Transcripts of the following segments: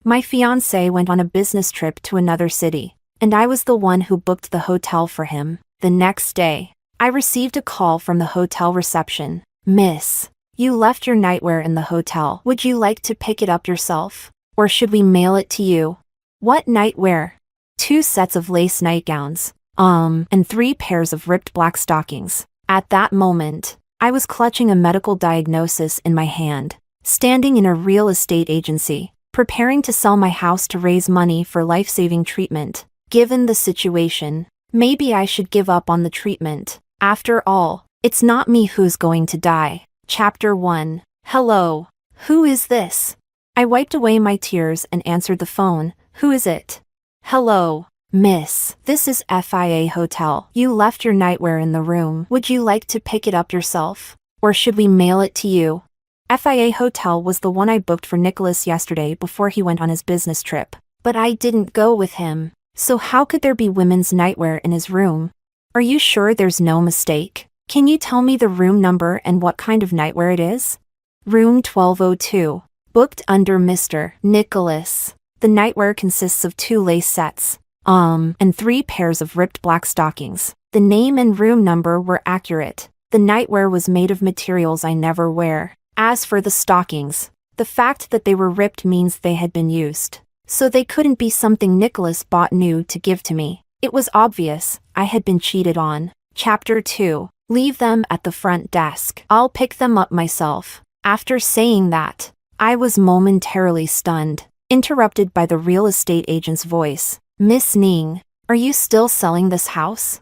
My fiancé went on a business trip to another city, and I was the one who booked the hotel for him. The next day, I received a call from the hotel reception. Miss, you left your nightwear in the hotel. Would you like to pick it up yourself? Or should we mail it to you? What nightwear? 2 sets of lace nightgowns, and 3 pairs of ripped black stockings. At that moment, I was clutching a medical diagnosis in my hand, standing in a real estate agency, preparing to sell my house to raise money for life-saving treatment. Given the situation, maybe I should give up on the treatment. After all, it's not me who's going to die. Chapter 1. Hello. Who is this? I wiped away my tears and answered the phone. Who is it? Hello, miss. This is FIA Hotel. You left your nightwear in the room. Would you like to pick it up yourself? Or should we mail it to you? FIA Hotel was the one I booked for Nicholas yesterday before he went on his business trip. But I didn't go with him. So how could there be women's nightwear in his room? Are you sure there's no mistake? Can you tell me the room number and what kind of nightwear it is? Room 1202. Booked under Mr. Nicholas. The nightwear consists of 2 lace sets, and 3 pairs of ripped black stockings. The name and room number were accurate. The nightwear was made of materials I never wear. As for the stockings, the fact that they were ripped means they had been used. So they couldn't be something Nicholas bought new to give to me. It was obvious I had been cheated on. Chapter 2. Leave them at the front desk. I'll pick them up myself. After saying that, I was momentarily stunned, interrupted by the real estate agent's voice. Miss Ning, are you still selling this house?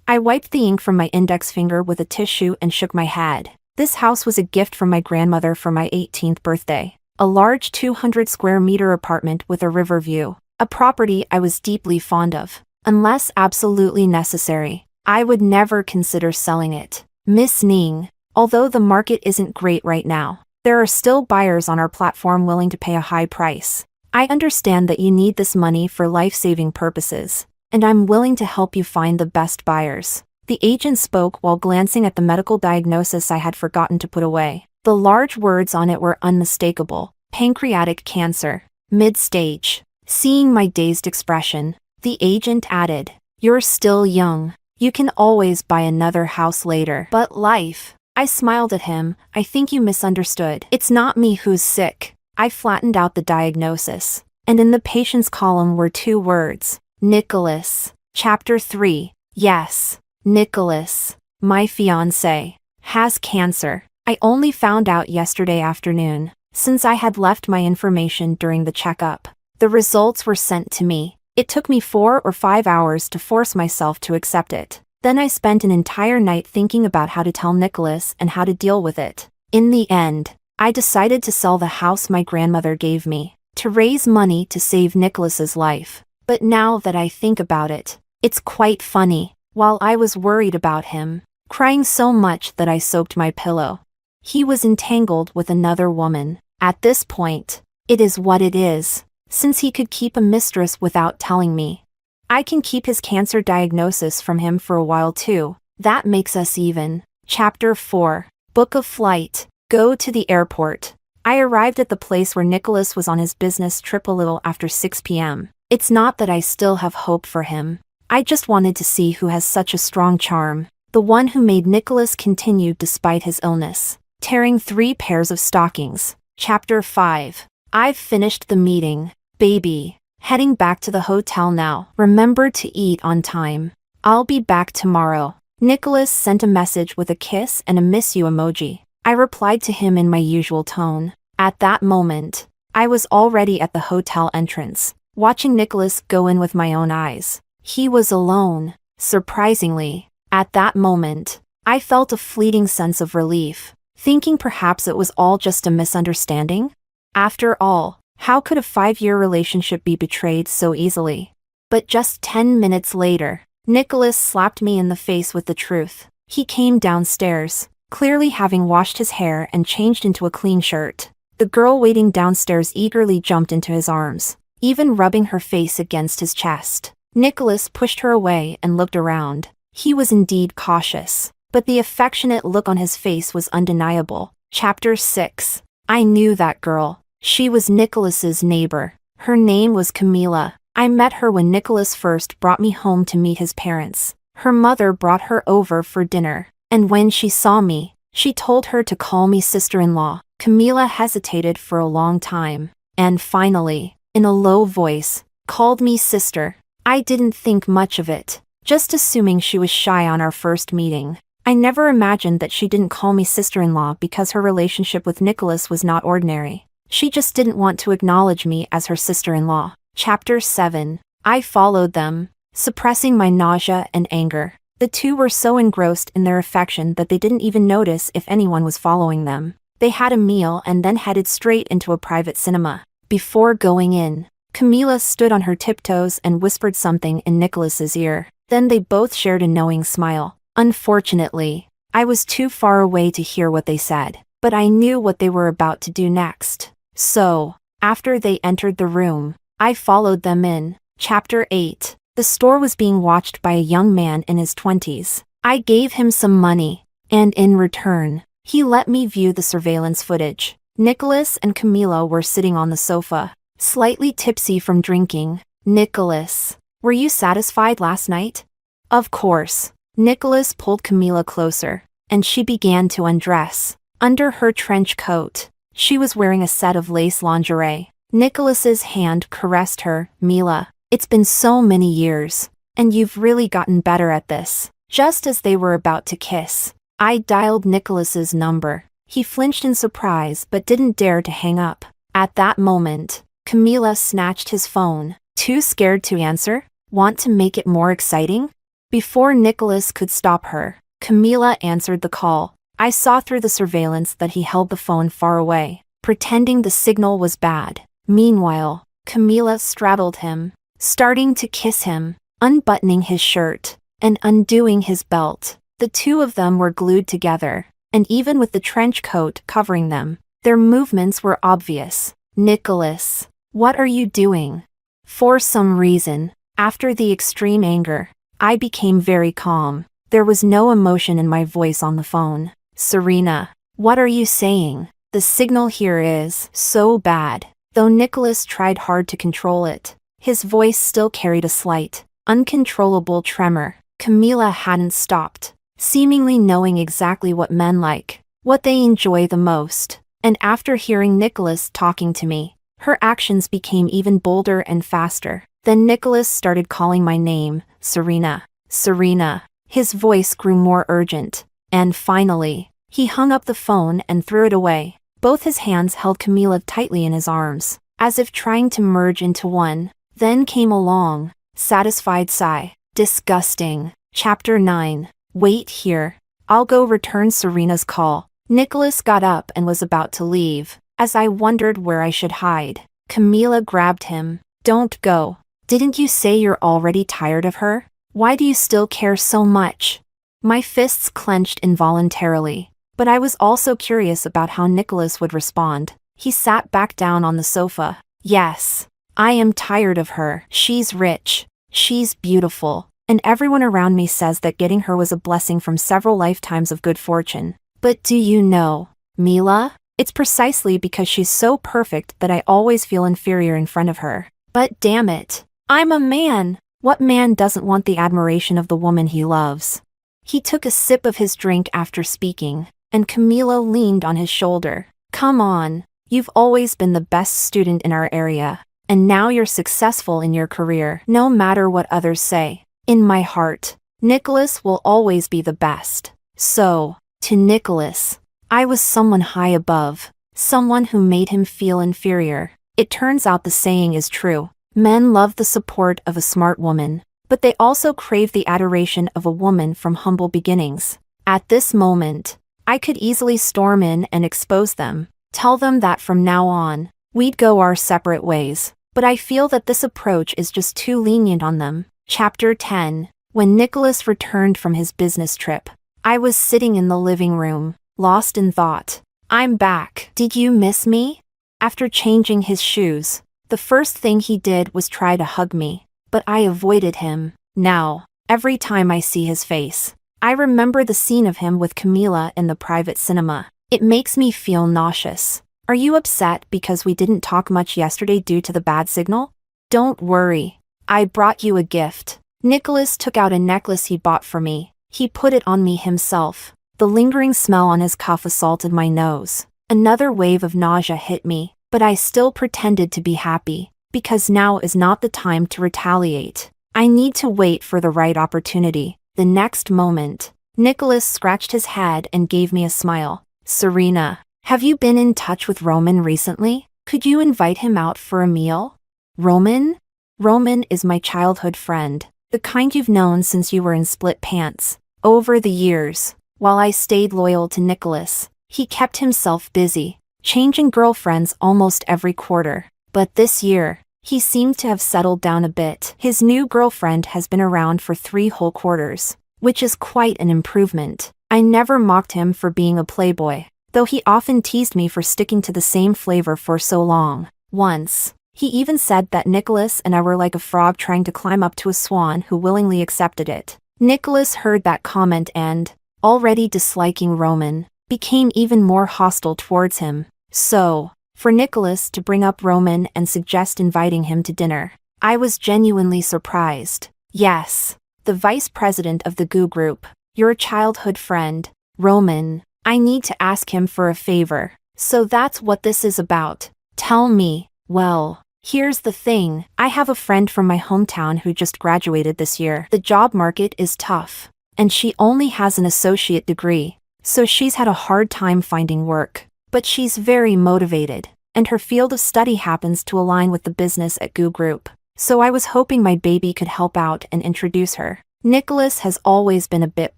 I wiped the ink from my index finger with a tissue and shook my head. This house was a gift from my grandmother for my 18th birthday. A large 200 square meter apartment with a river view. A property I was deeply fond of. Unless absolutely necessary, I would never consider selling it. Miss Ning, although the market isn't great right now, there are still buyers on our platform willing to pay a high price. I understand that you need this money for life-saving purposes, and I'm willing to help you find the best buyers. The agent spoke while glancing at the medical diagnosis I had forgotten to put away. The large words on it were unmistakable. Pancreatic cancer. Mid-stage. Seeing my dazed expression, the agent added, "You're still young. You can always buy another house later." But life. I smiled at him. I think you misunderstood. It's not me who's sick. I flattened out the diagnosis, and in the patient's column were 2 words. Nicholas. Chapter 3. Yes, Nicholas, my fiancé, has cancer. I only found out yesterday afternoon, since I had left my information during the checkup. The results were sent to me. It took me 4 or 5 hours to force myself to accept it. Then I spent an entire night thinking about how to tell Nicholas and how to deal with it. In the end, I decided to sell the house my grandmother gave me, to raise money to save Nicholas's life. But now that I think about it, it's quite funny. While I was worried about him, crying so much that I soaked my pillow, he was entangled with another woman. At this point, it is what it is. Since he could keep a mistress without telling me, I can keep his cancer diagnosis from him for a while too. That makes us even. Chapter 4. Book a flight. Go to the airport. I arrived at the place where Nicholas was on his business trip a little after 6 p.m. It's not that I still have hope for him. I just wanted to see who has such a strong charm. The one who made Nicholas continue despite his illness. Tearing 3 pairs of stockings. Chapter 5. I've finished the meeting, baby. Heading back to the hotel now. Remember to eat on time. I'll be back tomorrow. Nicholas sent a message with a kiss and a miss you emoji. I replied to him in my usual tone. At that moment, I was already at the hotel entrance, watching Nicholas go in with my own eyes. He was alone. Surprisingly, at that moment, I felt a fleeting sense of relief, thinking perhaps it was all just a misunderstanding. After all, how could a 5-year relationship be betrayed so easily? But just 10 minutes later, Nicholas slapped me in the face with the truth. He came downstairs, clearly having washed his hair and changed into a clean shirt. The girl waiting downstairs eagerly jumped into his arms, even rubbing her face against his chest. Nicholas pushed her away and looked around. He was indeed cautious, but the affectionate look on his face was undeniable. Chapter 6. I knew that girl. She was Nicholas's neighbor. Her name was Camila. I met her when Nicholas first brought me home to meet his parents. Her mother brought her over for dinner, and when she saw me, she told her to call me sister-in-law. Camila hesitated for a long time, and finally, in a low voice, called me sister. I didn't think much of it, just assuming she was shy on our first meeting. I never imagined that she didn't call me sister-in-law because her relationship with Nicholas was not ordinary. She just didn't want to acknowledge me as her sister-in-law. Chapter 7. I followed them, suppressing my nausea and anger. The two were so engrossed in their affection that they didn't even notice if anyone was following them. They had a meal and then headed straight into a private cinema. Before going in, Camila stood on her tiptoes and whispered something in Nicholas's ear. Then they both shared a knowing smile. Unfortunately, I was too far away to hear what they said, but I knew what they were about to do next. So, after they entered the room, I followed them in. Chapter 8. The store was being watched by a young man in his 20s. I gave him some money, and in return, he let me view the surveillance footage. Nicholas and Camila were sitting on the sofa, slightly tipsy from drinking. Nicholas, were you satisfied last night? Of course. Nicholas pulled Camila closer, and she began to undress. Under her trench coat, she was wearing a set of lace lingerie. Nicholas's hand caressed her. Mila, it's been so many years, and you've really gotten better at this. Just as they were about to kiss, I dialed Nicholas's number. He flinched in surprise but didn't dare to hang up. At that moment, Camila snatched his phone. Too scared to answer? Want to make it more exciting? Before Nicholas could stop her, Camila answered the call. I saw through the surveillance that he held the phone far away, pretending the signal was bad. Meanwhile, Camila straddled him, starting to kiss him, unbuttoning his shirt, and undoing his belt. The two of them were glued together, and even with the trench coat covering them, their movements were obvious. Nicholas, what are you doing? For some reason, after the extreme anger, I became very calm. There was no emotion in my voice on the phone. Serena, what are you saying? The signal here is so bad. Though Nicholas tried hard to control it, his voice still carried a slight, uncontrollable tremor. Camila hadn't stopped, seemingly knowing exactly what men like, what they enjoy the most. And after hearing Nicholas talking to me, her actions became even bolder and faster. Then Nicholas started calling my name, Serena. Serena. His voice grew more urgent. And finally, he hung up the phone and threw it away. Both his hands held Camila tightly in his arms, as if trying to merge into one. Then came a long, satisfied sigh. Disgusting. Chapter 9. Wait here. I'll go return Serena's call. Nicholas got up and was about to leave. As I wondered where I should hide, Camila grabbed him. Don't go. Didn't you say you're already tired of her? Why do you still care so much? My fists clenched involuntarily, but I was also curious about how Nicholas would respond. He sat back down on the sofa. Yes, I am tired of her. She's rich. She's beautiful. And everyone around me says that getting her was a blessing from several lifetimes of good fortune. But do you know, Mila? It's precisely because she's so perfect that I always feel inferior in front of her. But damn it, I'm a man. What man doesn't want the admiration of the woman he loves? He took a sip of his drink after speaking, and Camila leaned on his shoulder. Come on, you've always been the best student in our area, and now you're successful in your career. No matter what others say, in my heart, Nicholas will always be the best. So, to Nicholas, I was someone high above, someone who made him feel inferior. It turns out the saying is true. Men love the support of a smart woman, but they also crave the adoration of a woman from humble beginnings. At this moment, I could easily storm in and expose them, tell them that from now on, we'd go our separate ways, but I feel that this approach is just too lenient on them. Chapter 10. When Nicholas returned from his business trip, I was sitting in the living room, lost in thought. I'm back. Did you miss me? After changing his shoes, the first thing he did was try to hug me, but I avoided him. Now, every time I see his face, I remember the scene of him with Camila in the private cinema. It makes me feel nauseous. Are you upset because we didn't talk much yesterday due to the bad signal? Don't worry. I brought you a gift. Nicholas took out a necklace he bought for me. He put it on me himself. The lingering smell on his cuff assaulted my nose. Another wave of nausea hit me, but I still pretended to be happy, because now is not the time to retaliate. I need to wait for the right opportunity. The next moment, Nicholas scratched his head and gave me a smile. Serena, have you been in touch with Roman recently? Could you invite him out for a meal? Roman? Roman is my childhood friend, the kind you've known since you were in split pants. Over the years, while I stayed loyal to Nicholas, he kept himself busy, changing girlfriends almost every quarter. But this year, he seemed to have settled down a bit. His new girlfriend has been around for 3 whole quarters, which is quite an improvement. I never mocked him for being a playboy, though he often teased me for sticking to the same flavor for so long. Once, he even said that Nicholas and I were like a frog trying to climb up to a swan who willingly accepted it. Nicholas heard that comment and, already disliking Roman, became even more hostile towards him. So, for Nicholas to bring up Roman and suggest inviting him to dinner, I was genuinely surprised. Yes, the vice president of the GU group, your childhood friend, Roman. I need to ask him for a favor. So that's what this is about. Tell me. Well, here's the thing. I have a friend from my hometown who just graduated this year. The job market is tough, and she only has an associate degree, so she's had a hard time finding work. But she's very motivated, and her field of study happens to align with the business at GU Group. So I was hoping my baby could help out and introduce her. Nicholas has always been a bit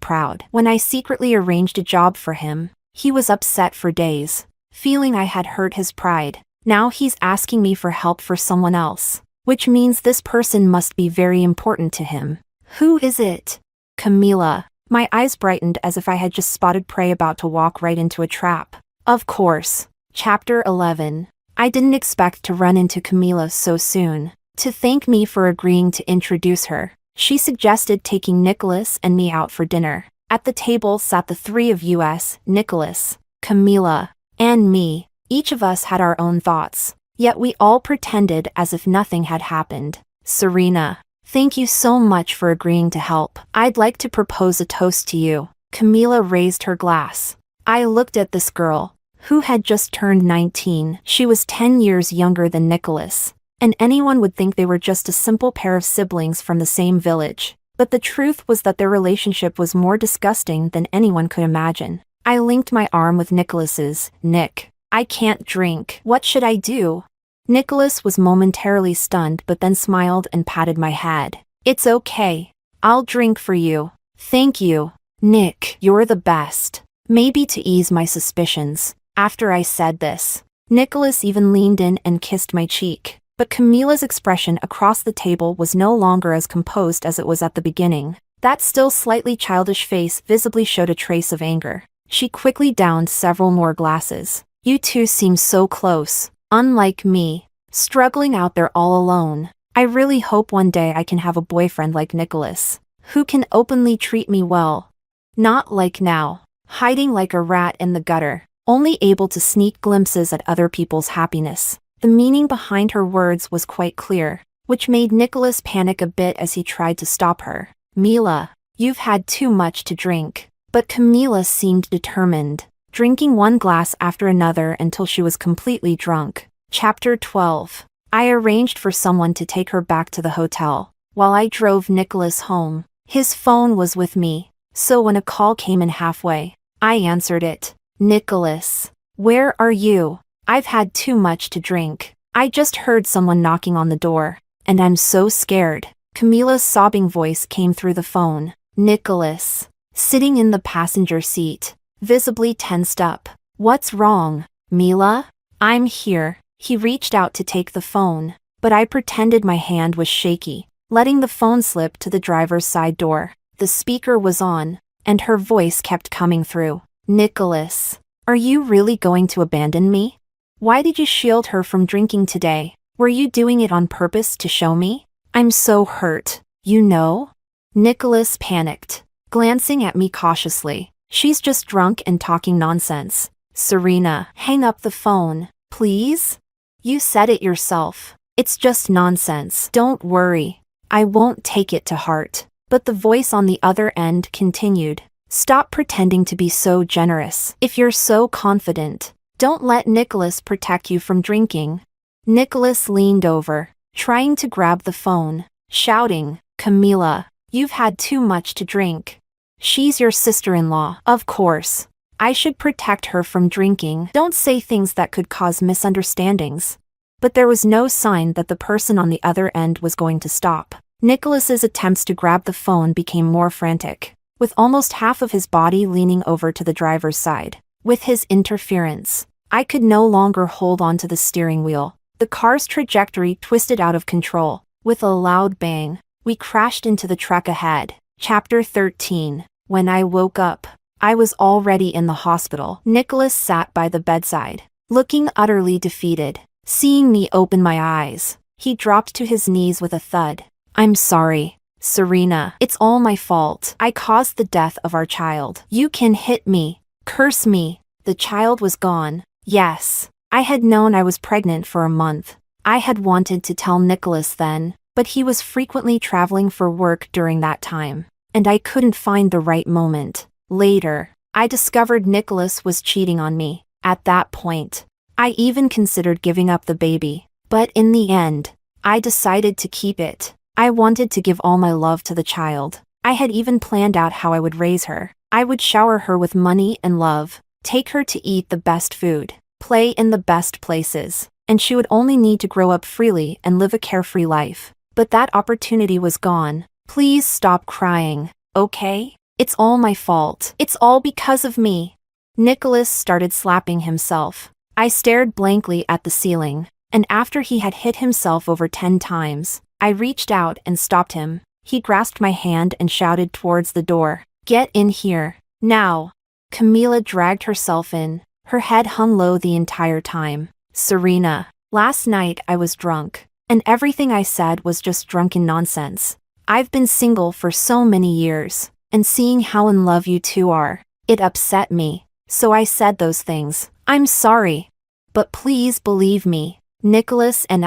proud. When I secretly arranged a job for him, he was upset for days, feeling I had hurt his pride. Now he's asking me for help for someone else, which means this person must be very important to him. Who is it? Camila. My eyes brightened as if I had just spotted prey about to walk right into a trap. Of course. Chapter 11. I didn't expect to run into Camila so soon. To thank me for agreeing to introduce her, she suggested taking Nicholas and me out for dinner. At the table sat the 3 of us, Nicholas, Camila, and me. Each of us had our own thoughts, yet we all pretended as if nothing had happened. Serena, thank you so much for agreeing to help. I'd like to propose a toast to you. Camila raised her glass. I looked at this girl, who had just turned 19. She was 10 years younger than Nicholas, and anyone would think they were just a simple pair of siblings from the same village. But the truth was that their relationship was more disgusting than anyone could imagine. I linked my arm with Nicholas's. Nick, I can't drink. What should I do? Nicholas was momentarily stunned but then smiled and patted my head. It's okay. I'll drink for you. Thank you. Nick, you're the best. Maybe to ease my suspicions. After I said this, Nicholas even leaned in and kissed my cheek. But Camila's expression across the table was no longer as composed as it was at the beginning. That still slightly childish face visibly showed a trace of anger. She quickly downed several more glasses. You two seem so close. Unlike me, struggling out there all alone. I really hope one day I can have a boyfriend like Nicholas, who can openly treat me well. Not like now, hiding like a rat in the gutter, only able to sneak glimpses at other people's happiness. The meaning behind her words was quite clear, which made Nicholas panic a bit as he tried to stop her. Mila, you've had too much to drink. But Camila seemed determined, drinking one glass after another until she was completely drunk. Chapter 12. I arranged for someone to take her back to the hotel, while I drove Nicholas home. His phone was with me, so when a call came in halfway, I answered it. Nicholas, where are you? I've had too much to drink. I just heard someone knocking on the door, and I'm so scared. Camila's sobbing voice came through the phone. Nicholas, sitting in the passenger seat, visibly tensed up. What's wrong, Mila? I'm here. He reached out to take the phone, but I pretended my hand was shaky, letting the phone slip to the driver's side door. The speaker was on, and her voice kept coming through. Nicholas, are you really going to abandon me? Why did you shield her from drinking today? Were you doing it on purpose to show me? I'm so hurt, you know? Nicholas panicked, glancing at me cautiously. She's just drunk and talking nonsense. Serena, hang up the phone. Please? You said it yourself. It's just nonsense. Don't worry. I won't take it to heart. But the voice on the other end continued. Stop pretending to be so generous. If you're so confident, don't let Nicholas protect you from drinking. Nicholas leaned over, trying to grab the phone, shouting, Camila, you've had too much to drink. She's your sister-in-law. Of course. I should protect her from drinking. Don't say things that could cause misunderstandings. But there was no sign that the person on the other end was going to stop. Nicholas's attempts to grab the phone became more frantic, with almost half of his body leaning over to the driver's side. With his interference, I could no longer hold on to the steering wheel. The car's trajectory twisted out of control. With a loud bang, we crashed into the truck ahead. Chapter 13. When I woke up, I was already in the hospital. Nicholas sat by the bedside, looking utterly defeated. Seeing me open my eyes, he dropped to his knees with a thud. I'm sorry, Serena. It's all my fault. I caused the death of our child. You can hit me, curse me. The child was gone. Yes. I had known I was pregnant for a month. I had wanted to tell Nicholas then, but he was frequently traveling for work during that time, and I couldn't find the right moment. Later, I discovered Nicholas was cheating on me. At that point, I even considered giving up the baby, but in the end, I decided to keep it. I wanted to give all my love to the child. I had even planned out how I would raise her. I would shower her with money and love, take her to eat the best food, play in the best places, and she would only need to grow up freely and live a carefree life. But that opportunity was gone. Please stop crying, okay? It's all my fault. It's all because of me. Nicholas started slapping himself. I stared blankly at the ceiling, and after he had hit himself over 10 times, I reached out and stopped him. He grasped my hand and shouted towards the door. Get in here, now. Camila dragged herself in. Her head hung low the entire time. Serena, last night I was drunk, and everything I said was just drunken nonsense. I've been single for so many years, and seeing how in love you two are, it upset me. So I said those things. I'm sorry. But please believe me, Nicholas and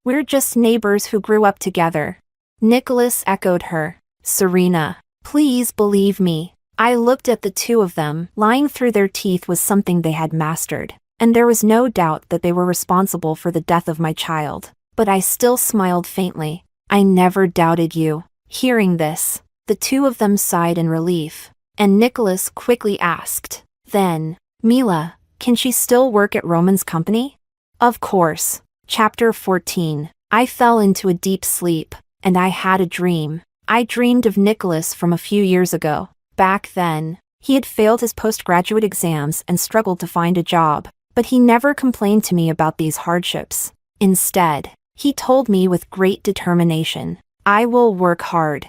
we're just neighbors who grew up together. Nicholas echoed her. Serena, please believe me. I looked at the two of them. Lying through their teeth was something they had mastered, and there was no doubt that they were responsible for the death of my child. But I still smiled faintly. I never doubted you. Hearing this, the two of them sighed in relief, and Nicholas quickly asked, then, Mila, can she still work at Roman's company? Of course. Chapter 14. I fell into a deep sleep, and I had a dream. I dreamed of Nicholas from a few years ago. Back then, he had failed his postgraduate exams and struggled to find a job, but he never complained to me about these hardships. Instead, he told me with great determination, I will work hard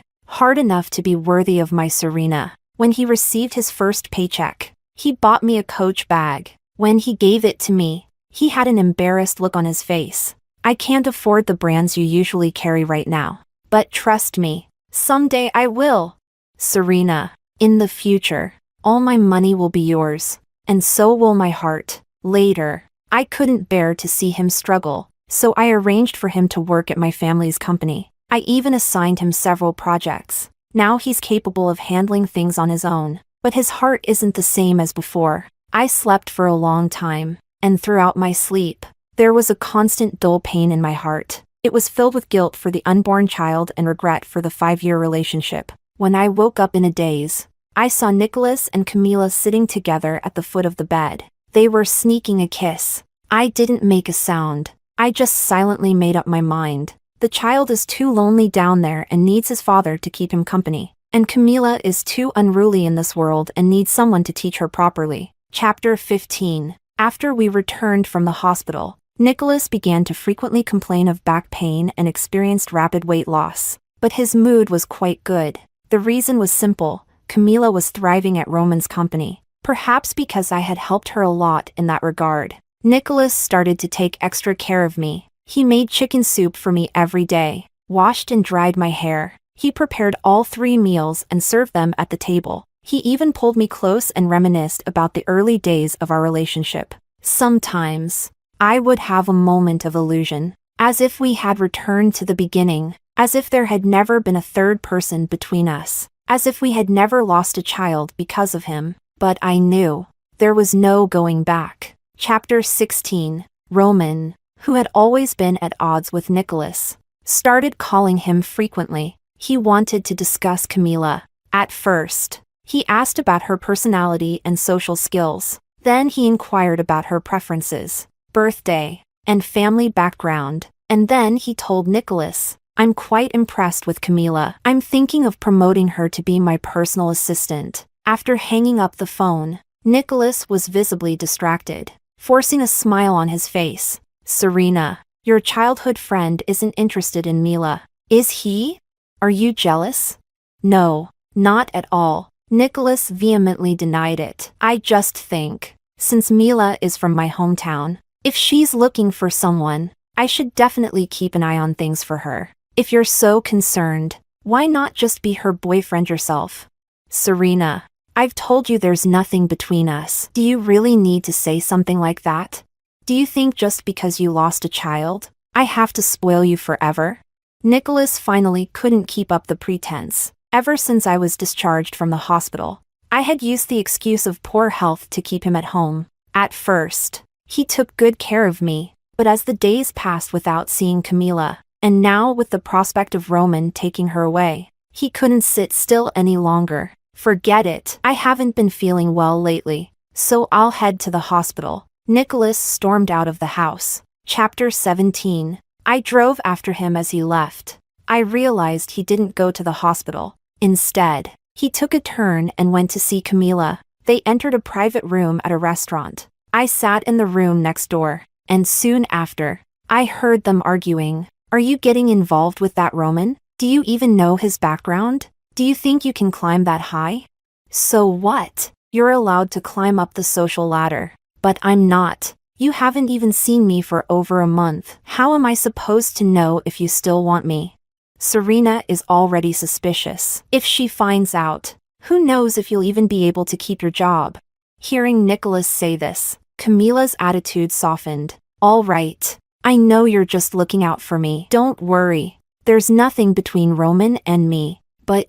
enough to be worthy of my Serena. When he received his first paycheck, he bought me a Coach bag. When he gave it to me, he had an embarrassed look on his face. I can't afford the brands you usually carry right now, but trust me, someday I will. Serena, in the future, all my money will be yours, and so will my heart. Later, I couldn't bear to see him struggle, so I arranged for him to work at my family's company. I even assigned him several projects. Now he's capable of handling things on his own, but his heart isn't the same as before. I slept for a long time, and throughout my sleep, there was a constant dull pain in my heart. It was filled with guilt for the unborn child and regret for the 5-year relationship. When I woke up in a daze, I saw Nicholas and Camila sitting together at the foot of the bed. They were sneaking a kiss. I didn't make a sound. I just silently made up my mind. The child is too lonely down there and needs his father to keep him company. And Camila is too unruly in this world and needs someone to teach her properly. Chapter 15. After we returned from the hospital, Nicholas began to frequently complain of back pain and experienced rapid weight loss. But his mood was quite good. The reason was simple. Camila was thriving at Roman's company. Perhaps because I had helped her a lot in that regard. Nicholas started to take extra care of me. He made chicken soup for me every day, washed and dried my hair. He prepared all 3 meals and served them at the table. He even pulled me close and reminisced about the early days of our relationship. Sometimes, I would have a moment of illusion, as if we had returned to the beginning, as if there had never been a third person between us, as if we had never lost a child because of him. But I knew. There was no going back. Chapter 16. Roman, who had always been at odds with Nicholas, started calling him frequently. He wanted to discuss Camila. At first, he asked about her personality and social skills. Then he inquired about her preferences, birthday, and family background. And then he told Nicholas, "I'm quite impressed with Camila. I'm thinking of promoting her to be my personal assistant." After hanging up the phone, Nicholas was visibly distracted, forcing a smile on his face. "Serena, your childhood friend isn't interested in Mila, is he? Are you jealous?" "No, not at all." Nicholas vehemently denied it. "I just think, since Mila is from my hometown, if she's looking for someone, I should definitely keep an eye on things for her. If you're so concerned, why not just be her boyfriend yourself?" "Serena, I've told you there's nothing between us. Do you really need to say something like that? Do you think just because you lost a child, I have to spoil you forever?" Nicholas finally couldn't keep up the pretense. "Ever since I was discharged from the hospital, I had used the excuse of poor health to keep him at home. At first, he took good care of me, but as the days passed without seeing Camila, and now with the prospect of Roman taking her away, he couldn't sit still any longer. Forget it. I haven't been feeling well lately, so I'll head to the hospital." Nicholas stormed out of the house. Chapter 17. I drove after him as he left. I realized he didn't go to the hospital. Instead, he took a turn and went to see Camila. They entered a private room at a restaurant. I sat in the room next door, and soon after, I heard them arguing. "Are you getting involved with that Roman? Do you even know his background? Do you think you can climb that high? So what? You're allowed to climb up the social ladder. But I'm not. You haven't even seen me for over a month. How am I supposed to know if you still want me? Serena is already suspicious. If she finds out, who knows if you'll even be able to keep your job?" Hearing Nicholas say this, Camila's attitude softened. "All right. I know you're just looking out for me. Don't worry. There's nothing between Roman and me. But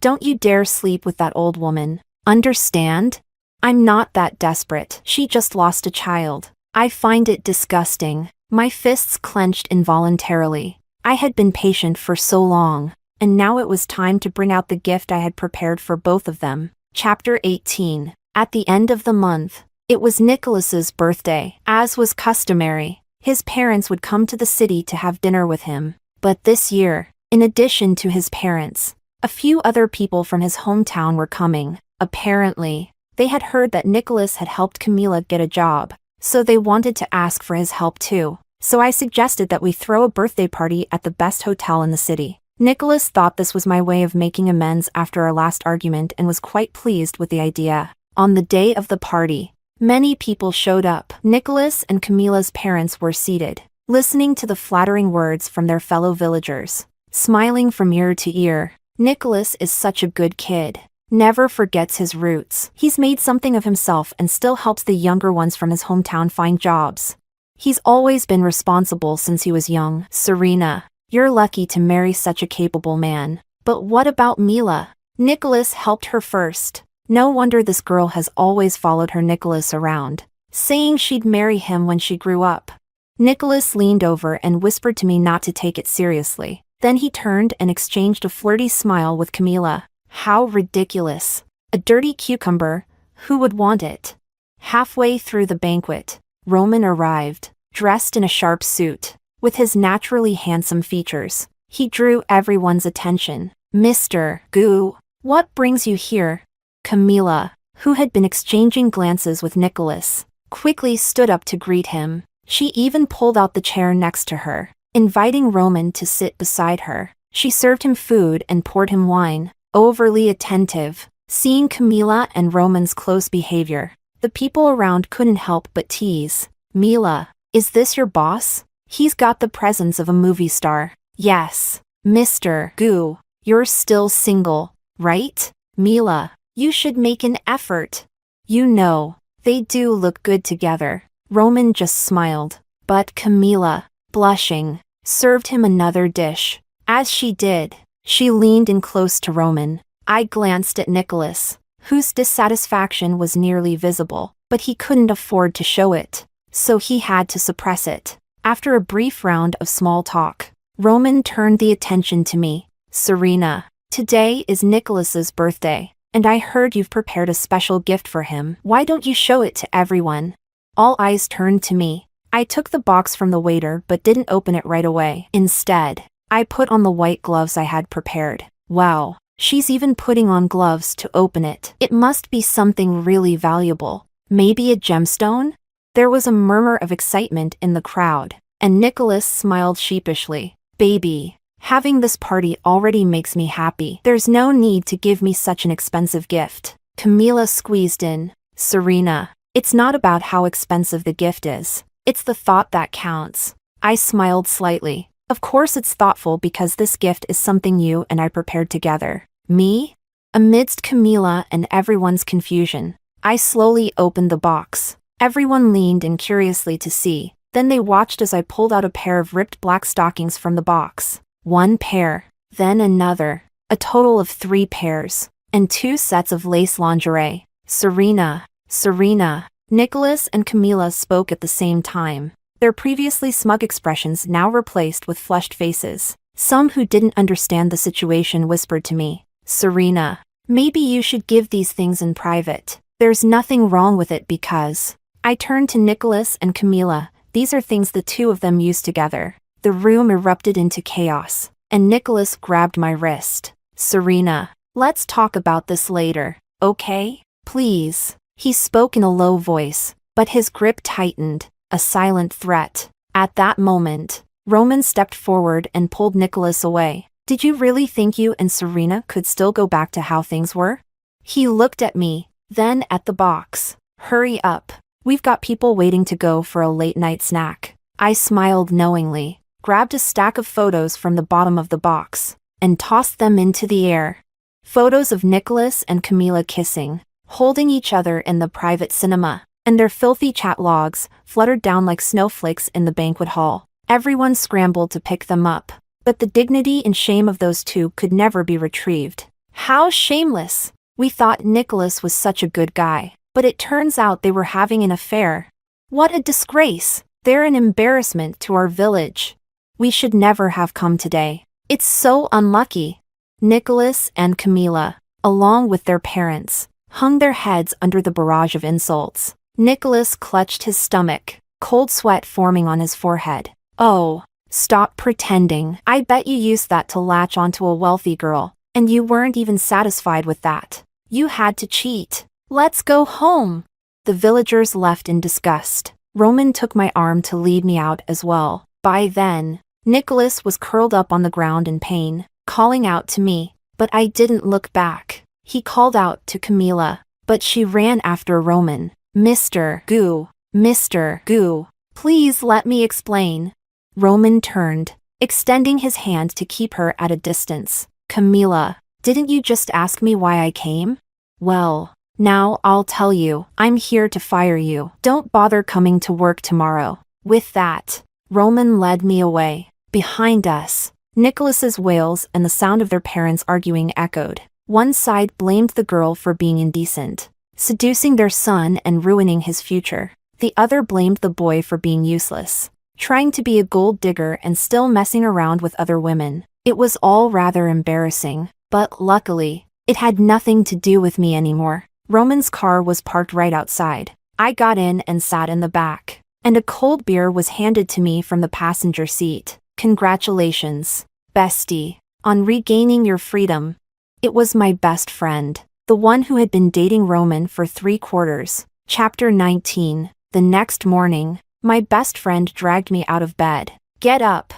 don't you dare sleep with that old woman. Understand? I'm not that desperate. She just lost a child. I find it disgusting." My fists clenched involuntarily. I had been patient for so long, and now it was time to bring out the gift I had prepared for both of them. Chapter 18. At the end of the month, it was Nicholas's birthday. As was customary, his parents would come to the city to have dinner with him. But this year, in addition to his parents, a few other people from his hometown were coming. Apparently, they had heard that Nicholas had helped Camila get a job, so they wanted to ask for his help too. So I suggested that we throw a birthday party at the best hotel in the city. Nicholas thought this was my way of making amends after our last argument and was quite pleased with the idea. On the day of the party, many people showed up. Nicholas and Camila's parents were seated, listening to the flattering words from their fellow villagers, smiling from ear to ear. Nicholas is such a good kid. Never forgets his roots. He's made something of himself and still helps the younger ones from his hometown find jobs. He's always been responsible since he was young. Serena, you're lucky to marry such a capable man. But what about Mila? Nicholas helped her first. No wonder this girl has always followed her Nicholas around, saying she'd marry him when she grew up. Nicholas leaned over and whispered to me not to take it seriously. Then he turned and exchanged a flirty smile with Camila. How ridiculous. A dirty cucumber, who would want it? Halfway through the banquet, Roman arrived, dressed in a sharp suit. With his naturally handsome features, he drew everyone's attention. "Mr. Gu, what brings you here?" Camila, who had been exchanging glances with Nicholas, quickly stood up to greet him. She even pulled out the chair next to her, inviting Roman to sit beside her. She served him food and poured him wine, overly attentive. Seeing Camila and Roman's close behavior, the people around couldn't help but tease. "Mila, is this your boss? He's got the presence of a movie star." "Yes, Mr. Gu, you're still single, right? Mila, you should make an effort. You know, they do look good together." Roman just smiled. But Camila, blushing, served him another dish. As she did, she leaned in close to Roman. I glanced at Nicholas, whose dissatisfaction was nearly visible, but he couldn't afford to show it, so he had to suppress it. After a brief round of small talk, Roman turned the attention to me. Serena, today is Nicholas's birthday, and I heard you've prepared a special gift for him. Why don't you show it to everyone? All eyes turned to me. I took the box from the waiter but didn't open it right away. Instead, I put on the white gloves I had prepared. Wow, she's even putting on gloves to open it. It must be something really valuable. Maybe a gemstone? There was a murmur of excitement in the crowd, and Nicholas smiled sheepishly. Baby, having this party already makes me happy. There's no need to give me such an expensive gift. Camila squeezed in. Serena, it's not about how expensive the gift is. It's the thought that counts. I smiled slightly. Of course it's thoughtful because this gift is something you and I prepared together. Me? Amidst Camila and everyone's confusion, I slowly opened the box. Everyone leaned in curiously to see. Then they watched as I pulled out a pair of ripped black stockings from the box. One pair, then another. A total of 3 pairs, and 2 sets of lace lingerie. Serena, Nicholas and Camila spoke at the same time, their previously smug expressions now replaced with flushed faces. Some who didn't understand the situation whispered to me, Serena, maybe you should give these things in private. There's nothing wrong with it because... I turned to Nicholas and Camila. These are things the two of them used together. The room erupted into chaos, and Nicholas grabbed my wrist. Serena, let's talk about this later, okay? Please. He spoke in a low voice, but his grip tightened, a silent threat. At that moment, Roman stepped forward and pulled Nicholas away. Did you really think you and Serena could still go back to how things were? He looked at me, then at the box. Hurry up. We've got people waiting to go for a late-night snack. I smiled knowingly, grabbed a stack of photos from the bottom of the box, and tossed them into the air. Photos of Nicholas and Camila kissing, holding each other in the private cinema, and their filthy chat logs fluttered down like snowflakes in the banquet hall. Everyone scrambled to pick them up, but the dignity and shame of those two could never be retrieved. How shameless! We thought Nicholas was such a good guy, but it turns out they were having an affair. What a disgrace! They're an embarrassment to our village. We should never have come today. It's so unlucky. Nicholas and Camila, along with their parents, hung their heads under the barrage of insults. Nicholas clutched his stomach, cold sweat forming on his forehead. Oh, stop pretending. I bet you used that to latch onto a wealthy girl, and you weren't even satisfied with that. You had to cheat. Let's go home. The villagers left in disgust. Roman took my arm to lead me out as well. By then, Nicholas was curled up on the ground in pain, calling out to me, but I didn't look back. He called out to Camila, but she ran after Roman. Mr. Goo, please let me explain. Roman turned, extending his hand to keep her at a distance. Camila, didn't you just ask me why I came? Well, now I'll tell you. I'm here to fire you. Don't bother coming to work tomorrow. With that, Roman led me away. Behind us, Nicholas's wails and the sound of their parents arguing echoed. One side blamed the girl for being indecent, seducing their son and ruining his future. The other blamed the boy for being useless, trying to be a gold digger and still messing around with other women. It was all rather embarrassing, but luckily, it had nothing to do with me anymore. Roman's car was parked right outside. I got in and sat in the back, and a cold beer was handed to me from the passenger seat. Congratulations, bestie, on regaining your freedom. It was my best friend, the one who had been dating Roman for 3 quarters. Chapter 19. The next morning, my best friend dragged me out of bed. Get up,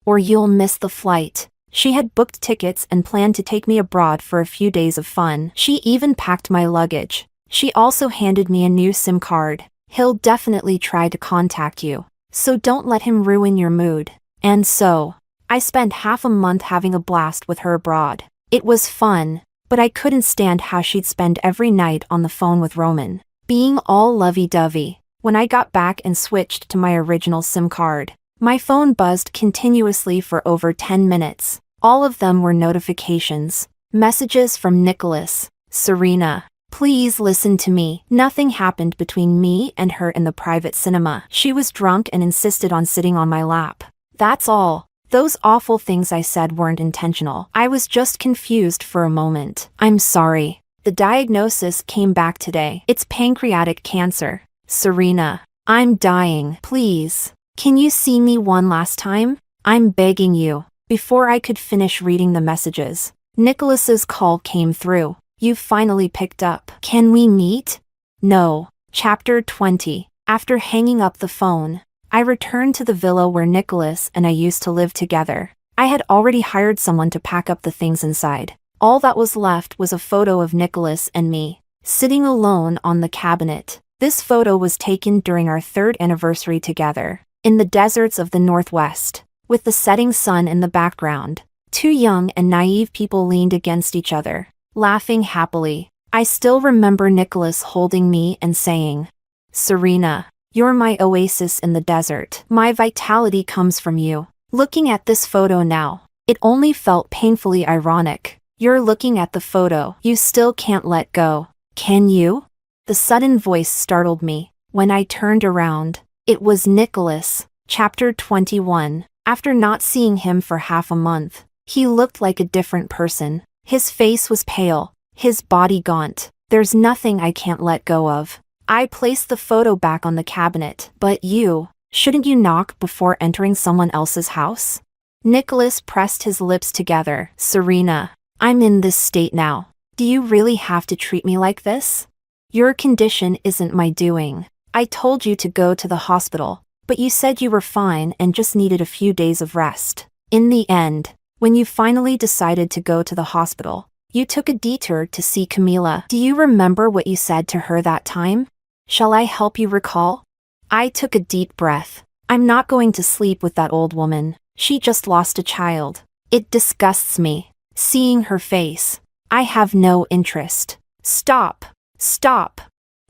or you'll miss the flight. She had booked tickets and planned to take me abroad for a few days of fun. She even packed my luggage. She also handed me a new SIM card. He'll definitely try to contact you, so don't let him ruin your mood. And so, I spent half a month having a blast with her abroad. It was fun, but I couldn't stand how she'd spend every night on the phone with Roman, being all lovey-dovey. When I got back and switched to my original SIM card, my phone buzzed continuously for over 10 minutes. All of them were notifications. Messages from Nicholas. Serena, please listen to me. Nothing happened between me and her in the private cinema. She was drunk and insisted on sitting on my lap. That's all. Those awful things I said weren't intentional. I was just confused for a moment. I'm sorry. The diagnosis came back today. It's pancreatic cancer. Serena, I'm dying. Please. Can you see me one last time? I'm begging you. Before I could finish reading the messages, Nicholas's call came through. You've finally picked up. Can we meet? No. Chapter 20. After hanging up the phone, I returned to the villa where Nicholas and I used to live together. I had already hired someone to pack up the things inside. All that was left was a photo of Nicholas and me, sitting alone on the cabinet. This photo was taken during our 3rd anniversary together, in the deserts of the Northwest, with the setting sun in the background. 2 young and naive people leaned against each other, laughing happily. I still remember Nicholas holding me and saying, Serena, you're my oasis in the desert. My vitality comes from you. Looking at this photo now, it only felt painfully ironic. You're looking at the photo. You still can't let go. Can you? The sudden voice startled me. When I turned around, it was Nicholas. Chapter 21. After not seeing him for half a month, he looked like a different person. His face was pale, his body gaunt. There's nothing I can't let go of. I placed the photo back on the cabinet. But you, shouldn't you knock before entering someone else's house? Nicholas pressed his lips together. Serena, I'm in this state now. Do you really have to treat me like this? Your condition isn't my doing. I told you to go to the hospital, but you said you were fine and just needed a few days of rest. In the end, when you finally decided to go to the hospital, you took a detour to see Camila. Do you remember what you said to her that time? Shall I help you recall? I took a deep breath. I'm not going to sleep with that old woman. She just lost a child. It disgusts me, seeing her face. I have no interest. Stop! Stop!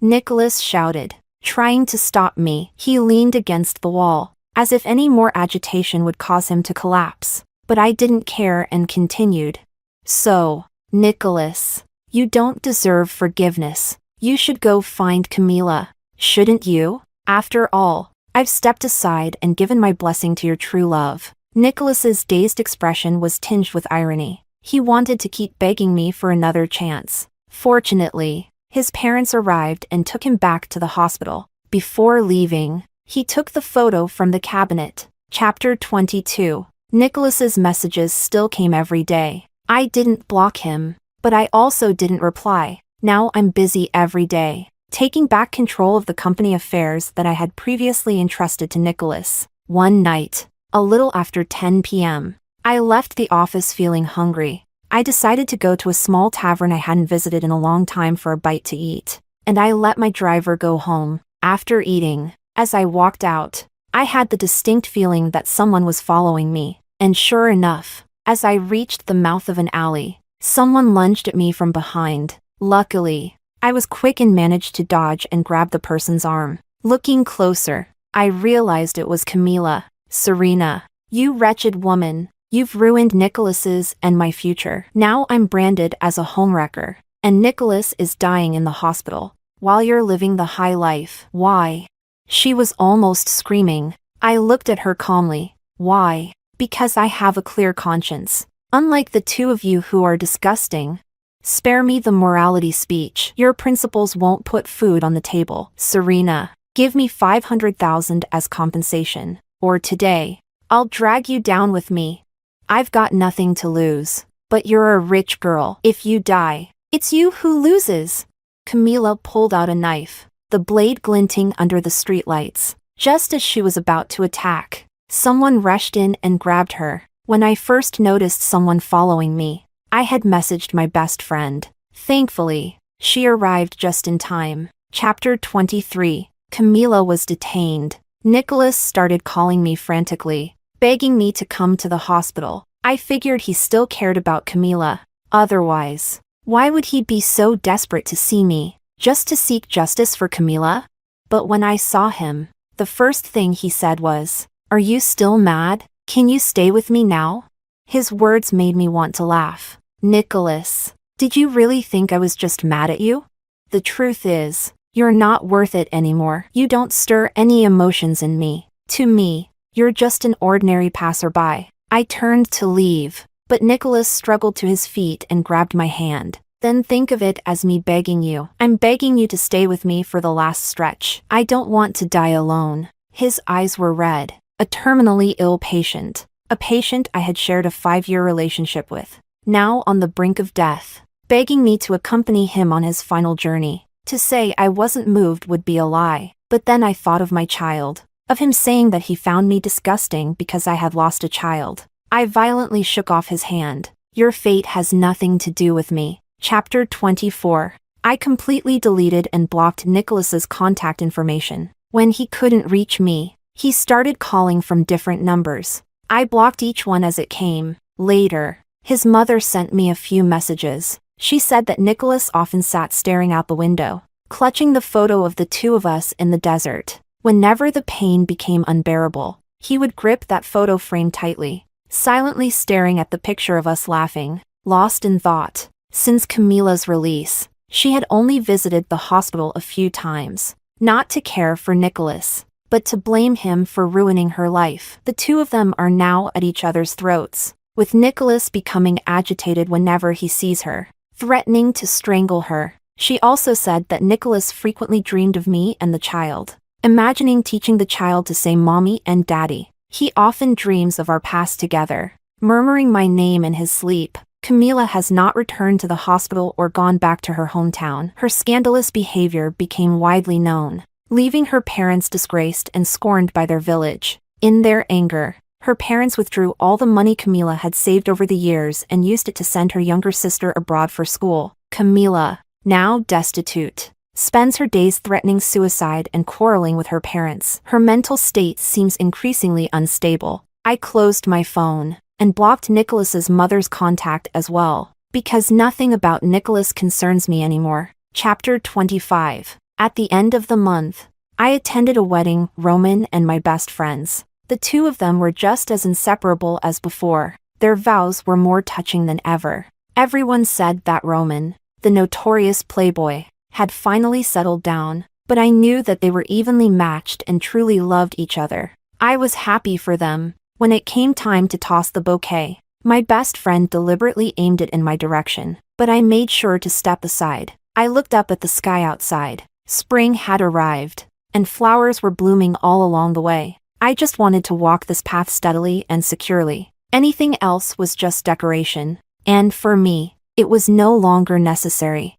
Nicholas shouted, trying to stop me. He leaned against the wall, as if any more agitation would cause him to collapse. But I didn't care and continued. So, Nicholas, you don't deserve forgiveness. You should go find Camila, shouldn't you? After all, I've stepped aside and given my blessing to your true love. Nicholas's dazed expression was tinged with irony. He wanted to keep begging me for another chance. Fortunately, his parents arrived and took him back to the hospital. Before leaving, he took the photo from the cabinet. Chapter 22. Nicholas's messages still came every day. I didn't block him, but I also didn't reply. Now I'm busy every day, taking back control of the company affairs that I had previously entrusted to Nicholas. One night, a little after 10 p.m., I left the office feeling hungry. I decided to go to a small tavern I hadn't visited in a long time for a bite to eat, and I let my driver go home. After eating, as I walked out, I had the distinct feeling that someone was following me, and sure enough, as I reached the mouth of an alley, someone lunged at me from behind. Luckily, I was quick and managed to dodge and grab the person's arm. Looking closer, I realized it was Camila. Serena, you wretched woman. You've ruined Nicholas's and my future. Now I'm branded as a homewrecker, and Nicholas is dying in the hospital, while you're living the high life. Why? She was almost screaming. I looked at her calmly. Why? Because I have a clear conscience. Unlike the two of you who are disgusting. Spare me the morality speech. Your principles won't put food on the table. Serena, give me 500,000 as compensation, or today, I'll drag you down with me. I've got nothing to lose, but you're a rich girl. If you die, it's you who loses. Camila pulled out a knife, the blade glinting under the streetlights. Just as she was about to attack, someone rushed in and grabbed her. When I first noticed someone following me, I had messaged my best friend. Thankfully, she arrived just in time. Chapter 23. Camila was detained. Nicholas started calling me frantically, begging me to come to the hospital. I figured he still cared about Camila. Otherwise, why would he be so desperate to see me? Just to seek justice for Camila? But when I saw him, the first thing he said was, "Are you still mad? Can you stay with me now?" His words made me want to laugh. "Nicholas, did you really think I was just mad at you? The truth is, you're not worth it anymore. You don't stir any emotions in me. To me, you're just an ordinary passerby." I turned to leave, but Nicholas struggled to his feet and grabbed my hand. "Then think of it as me begging you. I'm begging you to stay with me for the last stretch. I don't want to die alone." His eyes were red. A terminally ill patient. A patient I had shared a 5-year relationship with. Now on the brink of death. Begging me to accompany him on his final journey. To say I wasn't moved would be a lie. But then I thought of my child. Of him saying that he found me disgusting because I had lost a child. I violently shook off his hand. "Your fate has nothing to do with me." Chapter 24. I completely deleted and blocked Nicholas's contact information. When he couldn't reach me, he started calling from different numbers. I blocked each one as it came. Later, his mother sent me a few messages. She said that Nicholas often sat staring out the window, clutching the photo of the two of us in the desert. Whenever the pain became unbearable, he would grip that photo frame tightly, silently staring at the picture of us laughing, lost in thought. Since Camila's release, she had only visited the hospital a few times, not to care for Nicholas, but to blame him for ruining her life. The two of them are now at each other's throats, with Nicholas becoming agitated whenever he sees her, threatening to strangle her. She also said that Nicholas frequently dreamed of me and the child, imagining teaching the child to say mommy and daddy. He often dreams of our past together, murmuring my name in his sleep. Camila has not returned to the hospital or gone back to her hometown. Her scandalous behavior became widely known, leaving her parents disgraced and scorned by their village. In their anger, her parents withdrew all the money Camila had saved over the years and used it to send her younger sister abroad for school. Camila, now destitute, spends her days threatening suicide and quarreling with her parents. Her mental state seems increasingly unstable. I closed my phone and blocked Nicholas's mother's contact as well, because nothing about Nicholas concerns me anymore. Chapter 25. At the end of the month, I attended a wedding. Roman and my best friends. The two of them were just as inseparable as before. Their vows were more touching than ever. Everyone said that Roman, the notorious playboy, had finally settled down, but I knew that they were evenly matched and truly loved each other. I was happy for them. When it came time to toss the bouquet, my best friend deliberately aimed it in my direction, but I made sure to step aside. I looked up at the sky outside. Spring had arrived, and flowers were blooming all along the way. I just wanted to walk this path steadily and securely. Anything else was just decoration, and for me, it was no longer necessary.